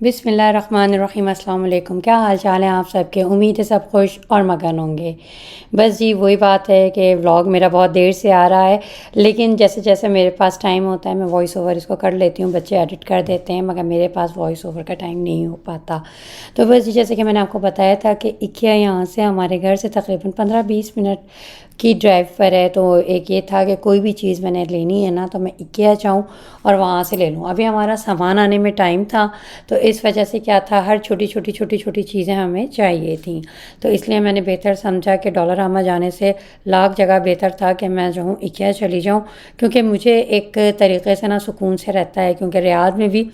बिस्मिल्लाहिर्रहमानिर्रहीम। अस्सलाम वालेकुम। क्या हाल चाल है आप सबके? उम्मीद है सब खुश और मगन होंगे। बस जी वही बात है कि व्लॉग मेरा बहुत देर से आ रहा है, लेकिन जैसे जैसे मेरे पास टाइम होता है मैं वॉइस ओवर इसको कर लेती हूँ, बच्चे एडिट कर देते हैं, मगर मेरे पास वॉइस ओवर का टाइम नहीं हो पाता। तो बस जी जैसे कि मैंने आपको बताया था कि इकिया यहाँ से हमारे घर से तकरीबन 15-20 मिनट की ड्राइव पर है। तो एक ये था कि कोई भी चीज़ मैंने लेनी है ना तो मैं इकिया जाऊँ और वहाँ से ले लूँ। अभी हमारा सामान आने में टाइम था, तो इस वजह से क्या था, हर छोटी छोटी चीज़ें हमें चाहिए थी। तो इसलिए मैंने बेहतर समझा कि डॉलरहामा जाने से लाख जगह बेहतर था कि मैं जो हूँ इकिया चली जाऊँ, क्योंकि मुझे एक तरीके से ना सुकून से रहता है। क्योंकि रियाद में भी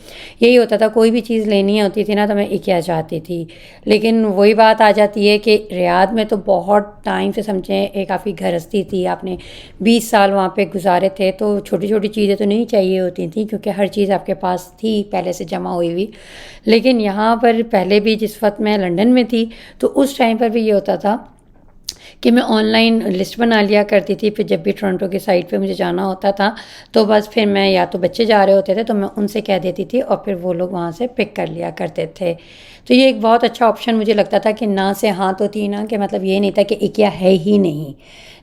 यही होता था, कोई भी चीज़ लेनी होती थी ना तो मैं इकिया जाती थी। लेकिन वही बात आ जाती है कि रियाद में तो बहुत टाइम से समझें एक काफ़ी गृहस्थी थी, आपने 20 साल वहाँ पे गुजारे थे, तो छोटी छोटी चीज़ें तो नहीं चाहिए होती थी क्योंकि हर चीज़ आपके पास थी पहले से जमा हुई हुई। लेकिन यहाँ पर पहले भी जिस वक्त मैं लंदन में थी तो उस टाइम पर भी ये होता था कि मैं ऑनलाइन लिस्ट बना लिया करती थी। फिर जब भी टोरंटो की साइट पे मुझे जाना होता था तो बस फिर मैं, या तो बच्चे जा रहे होते थे तो मैं उनसे कह देती थी और फिर वो लोग वहाँ से पिक कर लिया करते थे। तो ये एक बहुत अच्छा ऑप्शन मुझे लगता था कि ना से हाँ तो थी ना, कि मतलब ये नहीं था कि इकिया है ही नहीं।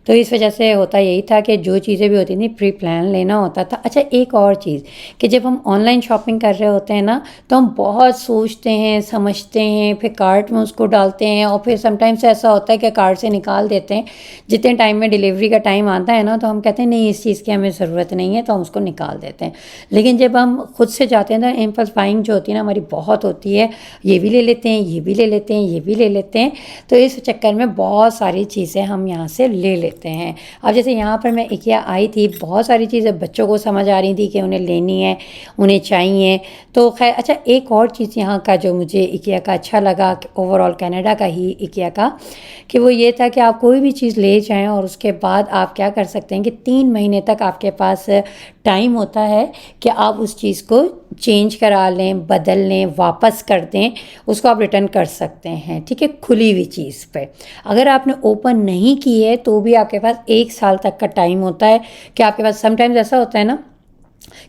तो इस वजह से होता यही था कि जो चीज़ें भी होती थी प्री प्लान लेना होता था। अच्छा, एक और चीज़ कि जब हम ऑनलाइन शॉपिंग कर रहे होते हैं ना तो हम बहुत सोचते हैं, समझते हैं, फिर कार्ट में उसको डालते हैं और फिर समटाइम्स ऐसा होता है कि कार्ट से निकाल देते हैं। जितने टाइम में डिलीवरी का टाइम आता है ना तो हम कहते हैं नहीं इस चीज़ की हमें ज़रूरत नहीं है, तो हम उसको निकाल देते हैं। लेकिन जब हम खुद से जाते हैं ना, इम्पल्स बाइंग जो होती है ना हमारी बहुत होती है, ये भी ले लेते हैं, ये भी ले लेते हैं, ये भी ले लेते हैं। तो इस चक्कर में बहुत सारी चीज़ें हम यहाँ से ले लेते हैं। अब जैसे यहाँ पर मैं इकिया आई थी, बहुत सारी चीज़ें बच्चों को समझ आ रही थी कि उन्हें लेनी है, उन्हें चाहिए। तो खैर अच्छा, एक और चीज़ यहाँ का जो मुझे इकिया का अच्छा लगा, ओवरऑल कनाडा का ही इकिया का, कि वो ये था कि आप कोई भी चीज़ ले जाएं और उसके बाद आप क्या कर सकते हैं कि 3 महीने तक आपके पास टाइम होता है कि आप उस चीज़ को चेंज करा लें, बदल लें, वापस कर दें, उसको आप रिटर्न कर सकते हैं। ठीक है, खुली हुई चीज़ पे अगर आपने ओपन नहीं की है तो भी आपके पास 1 साल तक का टाइम होता है कि आपके पास, समटाइम्स ऐसा होता है ना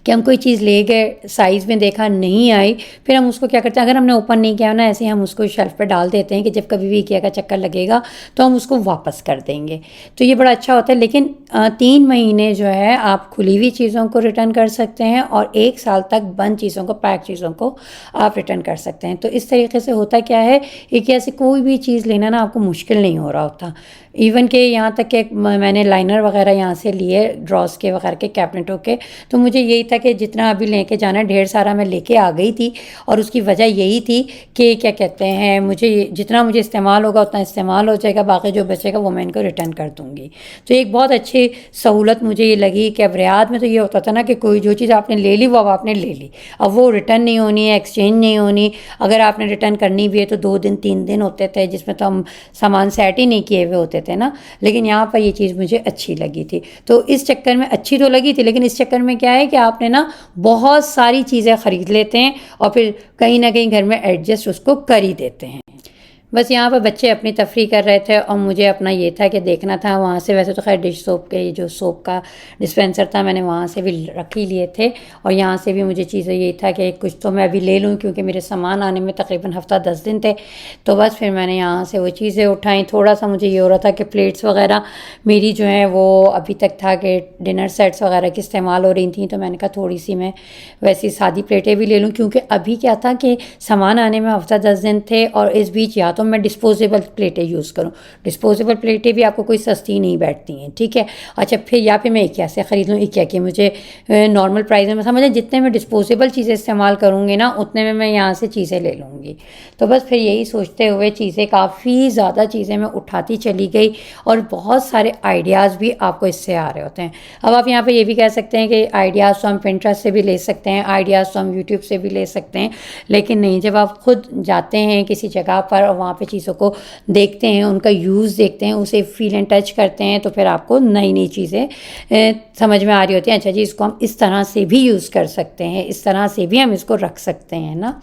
कि हम कोई चीज़ ले गए, साइज़ में देखा नहीं आई, फिर हम उसको क्या करते हैं, अगर हमने ओपन नहीं किया ना ऐसे ही हम उसको शेल्फ पे डाल देते हैं कि जब कभी भी इकिया का चक्कर लगेगा तो हम उसको वापस कर देंगे। तो ये बड़ा अच्छा होता है। लेकिन 3 महीने जो है आप खुली हुई चीज़ों को रिटर्न कर सकते हैं और 1 साल तक बंद चीज़ों को, पैक चीज़ों को आप रिटर्न कर सकते हैं। तो इस तरीके से होता क्या है, इकिया से कोई भी चीज़ लेना ना आपको मुश्किल नहीं हो रहा होता। इवन के यहाँ तक कि मैंने लाइनर वगैरह यहाँ से लिए, ड्रॉस के वगैरह के, कैबिनेटों के, तो मुझे यही था कि जितना अभी लेके जाना है ढेर सारा मैं लेके आ गई थी। और उसकी वजह यही थी कि क्या कहते हैं, मुझे जितना मुझे इस्तेमाल होगा उतना इस्तेमाल हो जाएगा, बाकी जो बचेगा वो मैं इनको रिटर्न कर दूँगी। तो एक बहुत अच्छी सहूलत मुझे ये लगी कि अब रियाद में तो ये होता था ना कि कोई जो चीज़ आपने ले ली वो अब आपने ले ली, अब वो रिटर्न नहीं होनी है, एक्सचेंज नहीं होनी। अगर आपने रिटर्न करनी भी है तो 2 दिन 3 दिन होते थे, जिसमें तो हम सामान सेट ही नहीं किए हुए होते थे ना। लेकिन यहाँ पर ये चीज़ मुझे अच्छी लगी थी। तो इस चक्कर में अच्छी तो लगी थी, लेकिन इस चक्कर में क्या है कि आपने ना बहुत सारी चीज़ें ख़रीद लेते हैं और फिर कहीं ना कहीं घर में एडजस्ट उसको कर ही देते हैं। बस यहाँ पर बच्चे अपनी तफरी कर रहे थे और मुझे अपना ये था कि देखना था वहाँ से। वैसे तो खैर डिश सोप के, ये जो सोप का डिस्पेंसर था मैंने वहाँ से भी रख ही लिए थे, और यहाँ से भी मुझे चीज़ें यही था कि कुछ तो मैं अभी ले लूँ क्योंकि मेरे सामान आने में तकरीबन हफ्ता 10 दिन थे। तो बस फिर मैंने यहाँ से वो चीज़ें उठाई। थोड़ा सा मुझे ये हो रहा था कि प्लेट्स वगैरह मेरी जो है वो अभी तक था कि डिनर सेट्स वगैरह की इस्तेमाल हो रही थी, तो मैंने कहा थोड़ी सी मैं वैसी सादी प्लेटें भी ले लूँ, क्योंकि अभी क्या था कि सामान आने में हफ्ता 10 दिन थे और इस बीच या तो मैं डिस्पोजेबल प्लेटें यूज़ करूँ। डिस्पोजेबल प्लेटें भी आपको कोई सस्ती नहीं बैठती हैं, ठीक है। अच्छा, फिर या फिर मैं इकिया से ख़रीद लूँ। इकिया की मुझे नॉर्मल प्राइस में समझें, जितने में डिस्पोजेबल चीज़ें इस्तेमाल करूँगी ना उतने में मैं यहाँ से चीज़ें ले लूँगी। तो बस फिर यही सोचते हुए चीज़ें, काफ़ी ज़्यादा चीज़ें मैं उठाती चली गई और बहुत सारे आइडियाज़ भी आपको इससे आ रहे होते हैं। अब आप यहाँ पर ये भी कह सकते हैं कि आइडियाज़ तो हम पिंटरेस्ट से भी ले सकते हैं, आइडियाज़ तो हम यूट्यूब से भी ले सकते हैं, लेकिन नहीं, जब आप खुद जाते हैं किसी जगह पर और वहाँ पे चीज़ों को देखते हैं, उनका यूज़ देखते हैं, उसे फील एंड टच करते हैं, तो फिर आपको नई नई चीज़ें समझ में आ रही होती हैं। अच्छा जी, इसको हम इस तरह से भी यूज़ कर सकते हैं, इस तरह से भी हम इसको रख सकते हैं ना।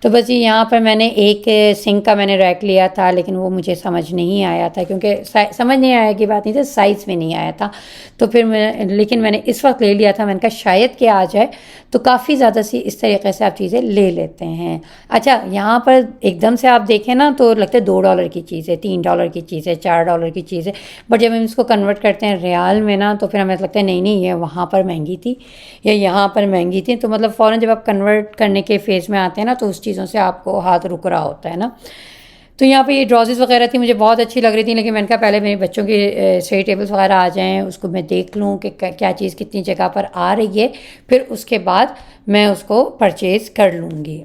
तो बस ये यहाँ पर मैंने एक सिंक का मैंने रैक लिया था, लेकिन वो मुझे समझ नहीं आया था, क्योंकि समझ नहीं आया की बात नहीं थी, साइज़ में नहीं आया था। तो फिर लेकिन मैंने इस वक्त ले लिया था, मैंने कहा शायद कि आ जाए, तो काफ़ी ज़्यादा सी इस तरीके से आप चीज़ें ले लेते हैं। अच्छा, यहाँ पर एकदम से आप देखें ना तो लगता है $2 की चीज़ है, $3 की चीज़ है, $4 की चीज़ है, बट जब हम इसको कन्वर्ट करते हैं रियाल में ना, तो फिर हमें लगता है नहीं नहीं, ये वहाँ पर महंगी थी या यहाँ पर महंगी थी। तो मतलब फ़ौरन जब आप कन्वर्ट करने के फेज़ में आते हैं ना, तो उस चीज़ों से आपको हाथ रुक रहा होता है ना। तो यहाँ पे ये ड्रॉजेस वगैरह थी, मुझे बहुत अच्छी लग रही थी, लेकिन मैंने कहा पहले मेरे बच्चों के स्टडी टेबल्स वगैरह आ जाएँ, उसको मैं देख लूँ कि क्या चीज़ कितनी जगह पर आ रही है, फिर उसके बाद मैं उसको परचेज़ कर लूँगी।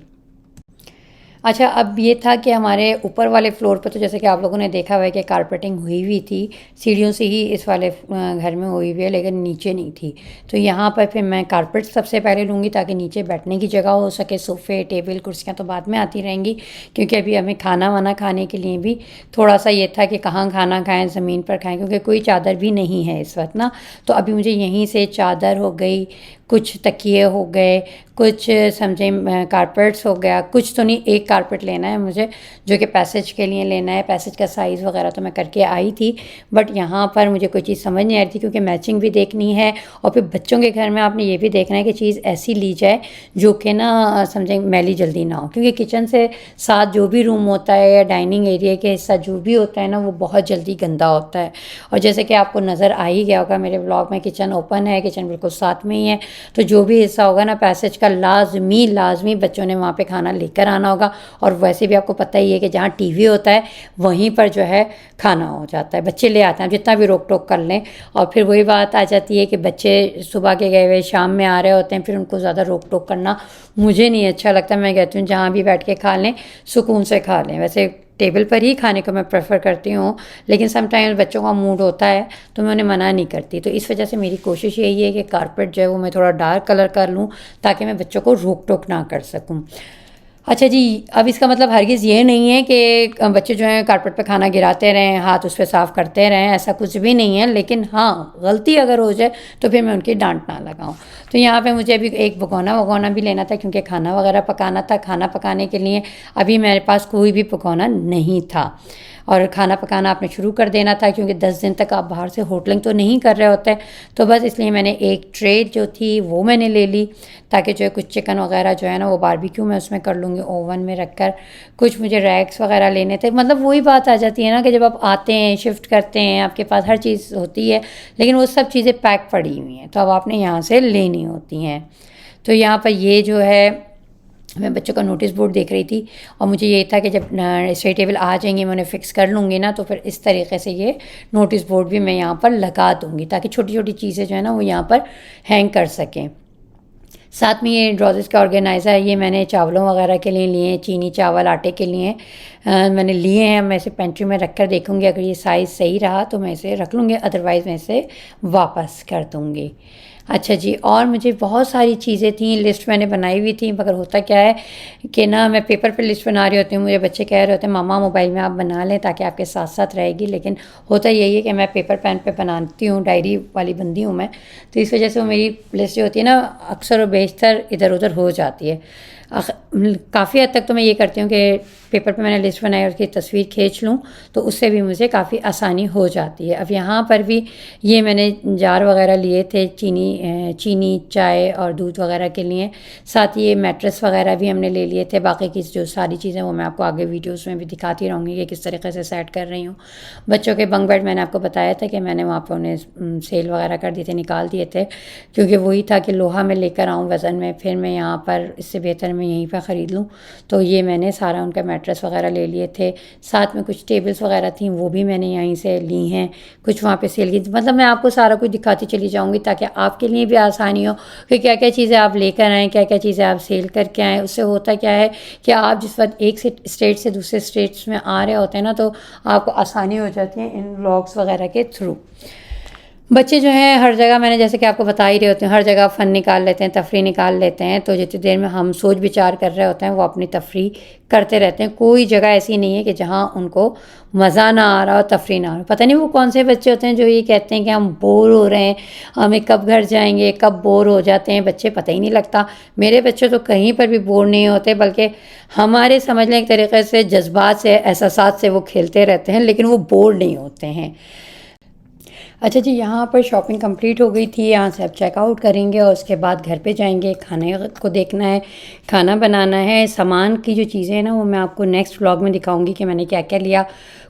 अच्छा, अब ये था कि हमारे ऊपर वाले फ्लोर पर तो जैसे कि आप लोगों ने देखा हुआ है कि कारपेटिंग हुई हुई थी, सीढ़ियों से ही इस वाले घर में हुई हुई है, लेकिन नीचे नहीं थी। तो यहाँ पर फिर मैं कारपेट सबसे पहले लूँगी, ताकि नीचे बैठने की जगह हो सके, सोफ़े टेबल कुर्सियाँ तो बाद में आती रहेंगी, क्योंकि अभी हमें खाना वाना खाने के लिए भी थोड़ा सा ये था कि कहाँ खाना खाएँ, ज़मीन पर खाएँ, क्योंकि कोई चादर भी नहीं है इस वक्त ना। तो अभी मुझे यहीं से चादर हो गई, कुछ तकिए हो गए, कुछ समझें कारपेट्स हो गया, कुछ तो नहीं, एक कारपेट लेना है मुझे, जो कि पैसेज के लिए लेना है। पैसेज का साइज़ वगैरह तो मैं करके आई थी, बट यहाँ पर मुझे कोई चीज़ समझ नहीं आ रही थी, क्योंकि मैचिंग भी देखनी है, और फिर बच्चों के घर में आपने ये भी देखना है कि चीज़ ऐसी ली जाए जो कि ना समझें मैली जल्दी ना हो, क्योंकि किचन से साथ जो भी रूम होता है या डाइनिंग एरिया के हिस्सा जो भी होता है ना, वो बहुत जल्दी गंदा होता है। और जैसे कि आपको नज़र आ ही गया होगा मेरे ब्लॉग में, किचन ओपन है, किचन बिल्कुल साथ में ही है, तो जो भी हिस्सा होगा ना पैसेज का, लाजमी बच्चों ने वहाँ पे खाना लेकर आना होगा। और वैसे भी आपको पता ही है कि जहाँ टीवी होता है वहीं पर जो है खाना हो जाता है, बच्चे ले आते हैं, जितना भी रोक टोक कर लें। और फिर वही बात आ जाती है कि बच्चे सुबह के गए हुए शाम में आ रहे होते हैं, फिर उनको ज़्यादा रोक टोक करना मुझे नहीं अच्छा लगता। मैं कहती हूँ जहाँ भी बैठ के खा लें, सुकून से खा लें। वैसे टेबल पर ही खाने को मैं प्रेफर करती हूँ, लेकिन समटाइम्स बच्चों का मूड होता है तो मैं उन्हें मना नहीं करती। तो इस वजह से मेरी कोशिश यही है कि कारपेट जो है वो मैं थोड़ा डार्क कलर कर लूँ, ताकि मैं बच्चों को रोक टोक ना कर सकूँ। अच्छा जी, अब इसका मतलब हरगिज़ ये नहीं है कि बच्चे जो हैं कारपेट पे खाना गिराते रहें, हाथ उस पर साफ़ करते रहें, ऐसा कुछ भी नहीं है। लेकिन हाँ, गलती अगर हो जाए तो फिर मैं उनकी डांट ना लगाऊं। तो यहाँ पे मुझे अभी एक भगोना भी लेना था, क्योंकि खाना वगैरह पकाना था। खाना पकाने के लिए अभी मेरे पास कोई भी भगोना नहीं था, और खाना पकाना आपने शुरू कर देना था, क्योंकि 10 दिन तक आप बाहर से होटलिंग तो नहीं कर रहे होते। तो बस इसलिए मैंने एक ट्रे जो थी वो मैंने ले ली, ताकि जो है कुछ चिकन वगैरह जो है ना वो बारबेक्यू मैं उसमें कर लूँगी ओवन में रख कर। कुछ मुझे रैक्स वगैरह लेने थे। मतलब वही बात आ जाती है ना कि जब आप आते हैं, शिफ्ट करते हैं, आपके पास हर चीज़ होती है, लेकिन वो सब चीज़ें पैक पड़ी हुई हैं, तो अब आपने यहाँ से लेनी होती हैं। तो यहाँ पर ये जो है, मैं बच्चों का नोटिस बोर्ड देख रही थी, और मुझे ये था कि जब स्टडी टेबल आ जाएंगे मैं उन्हें फ़िक्स कर लूँगी ना, तो फिर इस तरीके से ये नोटिस बोर्ड भी मैं यहाँ पर लगा दूँगी, ताकि छोटी छोटी चीज़ें जो है ना वो यहाँ पर हैंग कर सकें। साथ में ये ड्रॉजेस का ऑर्गेनाइज़र है, ये मैंने चावलों वगैरह के लिए लिए, चीनी चावल आटे के लिए मैंने लिए हैं। मैं इसे पेंट्री में रख कर देखूँगी, अगर ये साइज़ सही रहा तो मैं इसे रख लूँगी, अदरवाइज़ मैं इसे वापस कर दूँगी। अच्छा जी, और मुझे बहुत सारी चीज़ें थी, लिस्ट मैंने बनाई हुई थी, मगर होता क्या है कि ना मैं पेपर पे लिस्ट बना रही होती हूँ, मुझे बच्चे कह रहे होते हैं मामा मोबाइल में आप बना लें ताकि आपके साथ साथ रहेगी, लेकिन होता यही है कि मैं पेपर पेन पे बनाती हूँ, डायरी वाली बंदी हूँ मैं। तो इस वजह से वो मेरी लिस्ट जो होती है ना अक्सर और बेशतर इधर उधर हो जाती है। काफ़ी हद तक तो मैं ये करती हूँ कि पेपर पे मैंने लिस्ट बनाई और उसकी तस्वीर खींच लूँ, तो उससे भी मुझे काफ़ी आसानी हो जाती है। अब यहाँ पर भी ये मैंने जार वगैरह लिए थे चीनी चाय और दूध वगैरह के लिए, साथ ये मैट्रेस वगैरह भी हमने ले लिए थे। बाकी की जो सारी चीज़ें वो मैं आपको आगे वीडियोस में भी दिखाती रहूँगी कि किस तरीके से सेट कर रही हूँ। बच्चों के बंक बेड मैंने आपको बताया था कि मैंने वहाँ पर उन्हें सेल वगैरह कर दिए थे, निकाल दिए थे, क्योंकि वही था कि लोहा में लेकर आऊँ वज़न में, फिर मैं यहाँ पर इससे बेहतर मैं यहीं पर ख़रीद लूँ। तो ये मैंने सारा उनका मैट्रेस वगैरह ले लिए थे। साथ में कुछ टेबल्स वगैरह थी वो भी मैंने यहीं से ली हैं, कुछ वहाँ पे सेल की। मतलब मैं आपको सारा कुछ दिखाती चली जाऊँगी ताकि आपके लिए भी आसानी हो कि क्या क्या चीज़ें आप लेकर आएँ, क्या क्या चीज़ें आप सेल करके आएँ। उससे होता क्या है कि आप जिस वक्त एक स्टेट से दूसरे स्टेट्स में आ रहे होते हैं ना, तो आपको आसानी हो जाती है इन व्लॉग्स वगैरह के थ्रू। बच्चे जो हैं हर जगह, मैंने जैसे कि आपको बता ही रहे होते हैं, हर जगह फ़न निकाल लेते हैं, तफरी निकाल लेते हैं। तो जितनी देर में हम सोच विचार कर रहे होते हैं वो अपनी तफरी करते रहते हैं। कोई जगह ऐसी नहीं है कि जहाँ उनको मज़ा ना आ रहा हो, तफरी ना हो। पता नहीं वो कौन से बच्चे होते हैं जो ये कहते हैं कि हम बोर हो रहे हैं, हमें कब घर जाएंगे, कब बोर हो जाते हैं बच्चे, पता ही नहीं लगता। मेरे बच्चे तो कहीं पर भी बोर नहीं होते, बल्कि हमारे समझ लें एक तरीके से जज्बात से, एहसासात से वो खेलते रहते हैं, लेकिन वो बोर नहीं होते हैं। अच्छा जी, यहाँ पर शॉपिंग कंप्लीट हो गई थी। यहाँ से अब चेकआउट करेंगे और उसके बाद घर पे जाएंगे। खाने को देखना है, खाना बनाना है। सामान की जो चीज़ें हैं ना वो मैं आपको नेक्स्ट व्लॉग में दिखाऊंगी कि मैंने क्या क्या लिया।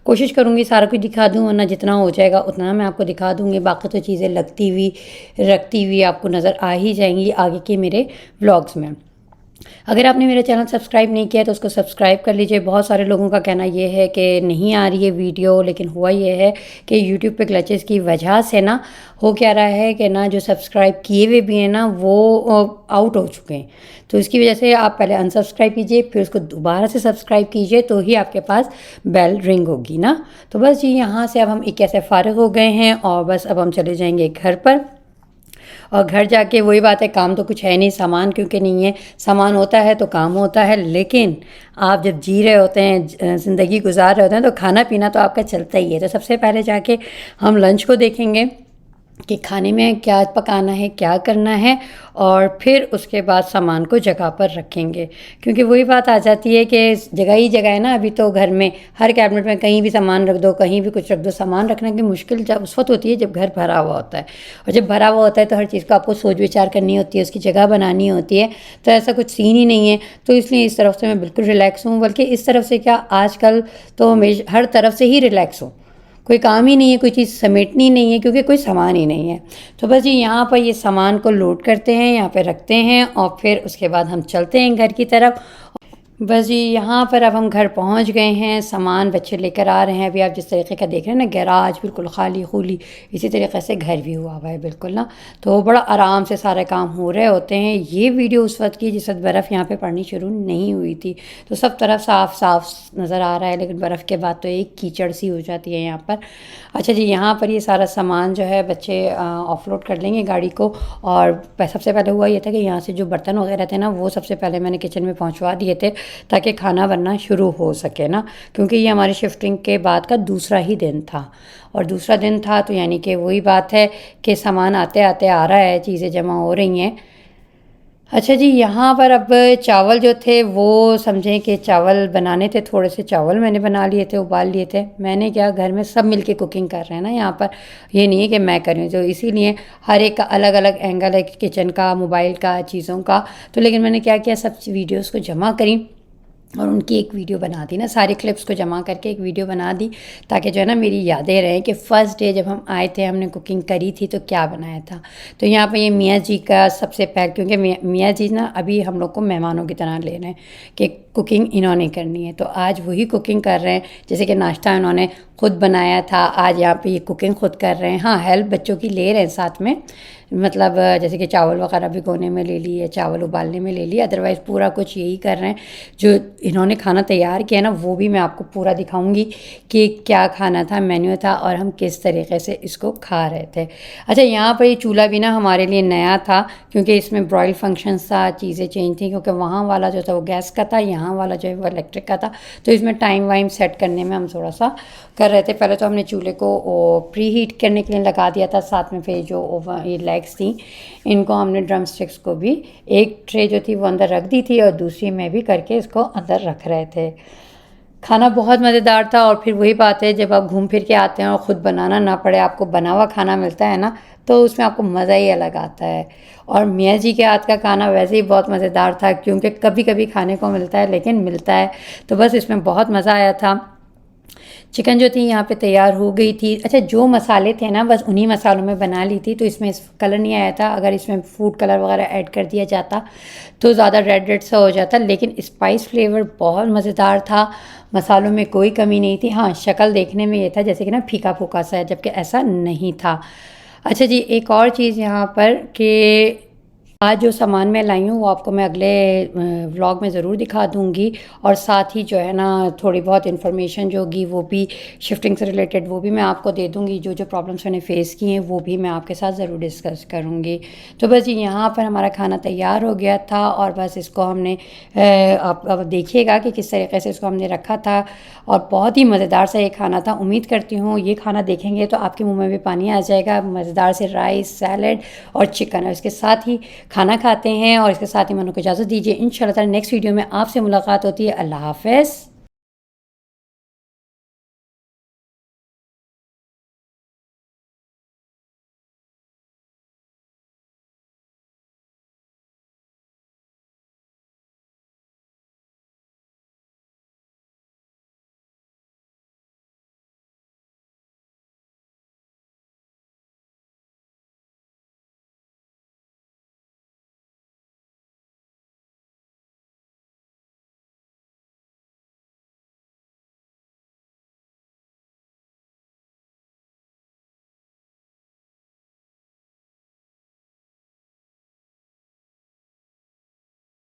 कोशिश करूँगी सारा कुछ दिखा दूँ, वरना जितना हो जाएगा उतना मैं आपको दिखा दूँगी। बाकी तो चीज़ें लगती हुई रखती हुई आपको नज़र आ ही जाएंगी आगे के मेरे व्लॉग्स में। अगर आपने मेरा चैनल सब्सक्राइब नहीं किया तो उसको सब्सक्राइब कर लीजिए। बहुत सारे लोगों का कहना ये है कि नहीं आ रही है वीडियो, लेकिन हुआ ये है कि यूट्यूब पे ग्लिचेस की वजह से ना हो क्या रहा है कि ना जो सब्सक्राइब किए हुए भी हैं ना वो आउट हो चुके हैं। तो इसकी वजह से आप पहले अनसब्सक्राइब कीजिए, फिर उसको दोबारा से सब्सक्राइब कीजिए, तो ही आपके पास बेल रिंग होगी ना। तो बस जी, यहाँ से अब हम एक ऐसे फ़ारिग हो गए हैं और बस अब हम चले जाएंगे घर पर। और घर जाके वही बात है, काम तो कुछ है नहीं, सामान क्योंकि नहीं है। सामान होता है तो काम होता है, लेकिन आप जब जी रहे होते हैं, ज़िंदगी गुजार रहे होते हैं, तो खाना पीना तो आपका चलता ही है। तो सबसे पहले जाके हम लंच को देखेंगे कि खाने में क्या पकाना है, क्या करना है, और फिर उसके बाद सामान को जगह पर रखेंगे। क्योंकि वही बात आ जाती है कि जगह ही जगह है ना अभी तो घर में, हर कैबिनेट में कहीं भी सामान रख दो, कहीं भी कुछ रख दो। सामान रखने की मुश्किल जब उस वक्त होती है जब घर भरा हुआ होता है, और जब भरा हुआ होता है तो हर चीज़ को आपको सोच विचार करनी होती है, उसकी जगह बनानी होती है। तो ऐसा कुछ सीन ही नहीं है। तो इसलिए इस तरफ से मैं बिल्कुल रिलैक्स हूँ, बल्कि इस तरफ से क्या, आजकल तो मैं हर तरफ से ही रिलैक्स हूँ। कोई काम ही नहीं है, कोई चीज़ समेटनी नहीं है, क्योंकि कोई सामान ही नहीं है। तो बस ये यहाँ पर ये सामान को लोड करते हैं, यहाँ पे रखते हैं, और फिर उसके बाद हम चलते हैं घर की तरफ। बस जी, यहाँ पर अब हम घर पहुँच गए हैं। सामान बच्चे लेकर आ रहे हैं। अभी आप जिस तरीके का देख रहे हैं ना, गैराज बिल्कुल खाली खुली, इसी तरीके से घर भी हुआ हुआ है बिल्कुल ना। तो बड़ा आराम से सारे काम हो रहे होते हैं। ये वीडियो उस वक्त की जिस वक्त बर्फ़ यहाँ पे पड़नी शुरू नहीं हुई थी, तो सब तरफ साफ साफ नज़र आ रहा है, लेकिन बर्फ़ के बाद तो एक कीचड़ सी हो जाती है यहाँ पर। अच्छा जी, यहाँ पर ये सारा सामान जो है बच्चे ऑफलोड कर लेंगे गाड़ी को। और सबसे पहले हुआ ये था कि यहाँ से जो बर्तन वगैरह थे ना वो सबसे पहले मैंने किचन में पहुँचवा दिए थे, ताकि खाना बनना शुरू हो सके ना। क्योंकि ये हमारी शिफ्टिंग के बाद का दूसरा ही दिन था, और दूसरा दिन था तो यानी कि वही बात है कि सामान आते आते आ रहा है, चीज़ें जमा हो रही हैं। अच्छा जी, यहाँ पर अब चावल जो थे वो समझें कि चावल बनाने थे, थोड़े से चावल मैंने बना लिए थे, उबाल लिए थे। मैंने क्या, घर में सब मिलके कुकिंग कर रहे हैं ना यहाँ पर, ये नहीं है कि मैं कर रही हूँ, तो इसीलिए हर एक का अलग अलग एंगल है, किचन का, मोबाइल का, चीज़ों का। तो लेकिन मैंने क्या किया, सब वीडियोज़ को जमा करी और उनकी एक वीडियो बना दी ना, सारे क्लिप्स को जमा करके एक वीडियो बना दी, ताकि जो है ना मेरी यादें रहें कि फ़र्स्ट डे जब हम आए थे हमने कुकिंग करी थी तो क्या बनाया था। तो यहाँ पे ये मियाँ जी का सबसे पहले, क्योंकि मियाँ जी ना अभी हम लोग को मेहमानों की तरह ले रहे हैं कि कुकिंग इन्होंने करनी है, तो आज वही कुकिंग कर रहे हैं। जैसे कि नाश्ता इन्होंने खुद बनाया था, आज यहाँ पे ये कुकिंग खुद कर रहे हैं। हाँ, हेल्प बच्चों की ले रहे हैं साथ में, मतलब जैसे कि चावल वगैरह भिगोने में ले लिए, चावल उबालने में ले लिए, अदरवाइज़ पूरा कुछ यही कर रहे हैं। जो इन्होंने खाना तैयार किया ना वो भी मैं आपको पूरा दिखाऊंगी कि क्या खाना था, मेन्यू था, और हम किस तरीके से इसको खा रहे थे। अच्छा, यहाँ पर ये चूल्हा भी ना हमारे लिए नया था, क्योंकि इसमें ब्रॉयल फंक्शन था, चीज़ें चेंज थी, क्योंकि वहाँ वाला जो था वो गैस का था, यहाँ वाला जो है वो इलेक्ट्रिक का था। तो इसमें टाइम वाइम सेट करने में हम थोड़ा सा कर रहे थे। पहले तो हमने चूल्हे को प्री हीट करने के लिए लगा दिया था, साथ में फिर जो ओवन ये लेग्स थी इनको हमने ड्रम स्टिक्स को भी एक ट्रे जो थी वो अंदर रख दी थी, और दूसरी में भी करके इसको अंदर रख रहे थे। खाना बहुत मज़ेदार था। और फिर वही बात है, जब आप घूम फिर के आते हैं और ख़ुद बनाना ना पड़े, आपको बना हुआ खाना मिलता है ना, तो उसमें आपको मज़ा ही अलग आता है। और मियाँ जी के हाथ का खाना वैसे ही बहुत मज़ेदार था, क्योंकि कभी कभी खाने को मिलता है लेकिन मिलता है, तो बस इसमें बहुत मज़ा आया था। चिकन जो थी यहाँ पे तैयार हो गई थी। अच्छा, जो मसाले थे ना बस उन्हीं मसालों में बना ली थी, तो इसमें कलर नहीं आया था। अगर इसमें फूड कलर वगैरह ऐड कर दिया जाता तो ज़्यादा रेड रेड सा हो जाता, लेकिन स्पाइस फ्लेवर बहुत मज़ेदार था। मसालों में कोई कमी नहीं थी। हाँ, शक्ल देखने में ये था जैसे कि ना फीका फूका सा है, जबकि ऐसा नहीं था। अच्छा जी, एक और चीज़ यहाँ पर कि आज जो सामान मैं लाई हूँ वो आपको मैं अगले व्लॉग में ज़रूर दिखा दूँगी, और साथ ही जो है ना थोड़ी बहुत इन्फॉर्मेशन जो होगी वो भी शिफ्टिंग से रिलेटेड वो भी मैं आपको दे दूँगी। जो जो प्रॉब्लम्स मैंने फ़ेस की हैं वो भी मैं आपके साथ ज़रूर डिस्कस करूँगी। तो बस जी यहाँ पर हमारा खाना तैयार हो गया था, और बस इसको हमने आप अब देखिएगा कि किस तरीके से इसको हमने रखा था, और बहुत ही मज़ेदार सा ये खाना था। उम्मीद करती हूँ ये खाना देखेंगे तो आपके मुँह में भी पानी आ जाएगा। मज़ेदार से राइस, सैलड और चिकन, और इसके साथ ही खाना खाते हैं, और इसके साथ ही मनु को इजाज़त दीजिए। इंशाल्लाह ताला नेक्स्ट वीडियो में आपसे मुलाकात होती है। अल्लाह हाफ़िज़।